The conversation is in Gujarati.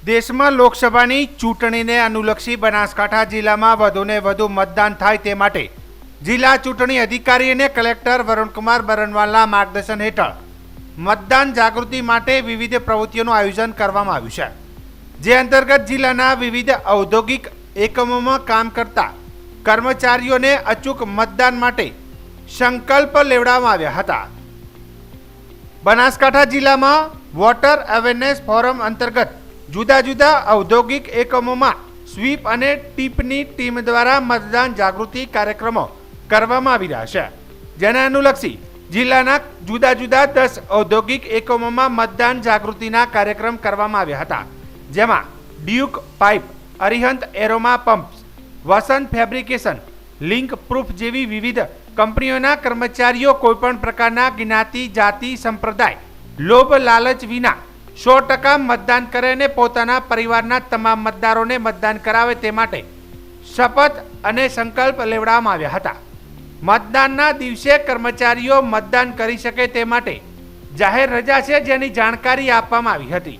દેશમાં લોકસભાની ચૂંટણીને અનુલક્ષી બનાસકાંઠા જિલ્લામાં વધુને વધુ મતદાન થાય તે માટે જિલ્લા ચૂંટણી અધિકારી અને કલેક્ટર વરુણકુમાર બરનવાલના માર્ગદર્શન હેઠળ મતદાન જાગૃતિ માટે વિવિધ પ્રવૃત્તિઓનું આયોજન કરવામાં આવ્યું છે, જે અંતર્ગત જિલ્લાના વિવિધ ઔદ્યોગિક એકમોમાં કામ કરતા કર્મચારીઓને અચૂક મતદાન માટે સંકલ્પ લેવડાવવામાં આવ્યા હતા. બનાસકાંઠા જિલ્લામાં વોટર અવેરનેસ ફોરમ અંતર્ગત જુદા જુદા ઔદ્યોગિક એકમોમાં સ્વીપ અને ટીપની ટીમ દ્વારા મતદાન જાગૃતિ કાર્યક્રમો કરવામાં આવી રહ્યા છે, જેને અનુલક્ષી જિલ્લાના જુદા જુદા 10 ઔદ્યોગિક એકમોમાં મતદાન જાગૃતિના કાર્યક્રમ કરવામાં આવ્યા હતા, જેમાં Duke pipe, Arihant aroma pumps, Vasant fabrication, link proof જેવી વિવિધ કંપનીઓના કર્મચારીઓ કોઈપણ પ્રકારના જ્ઞાતિ, જાતિ, સંપ્રદાય, લોભ લાલચ વિના 100% મતદાન કરે અને પોતાના પરિવારના તમામ મતદારોને મતદાન કરાવે તે માટે શપથ અને સંકલ્પ લેવડાવવામાં આવ્યા હતા. મતદાનના દિવસે કર્મચારીઓ મતદાન કરી શકે તે માટે જાહેર રજા છે, જેની જાણકારી આપવામાં આવી હતી.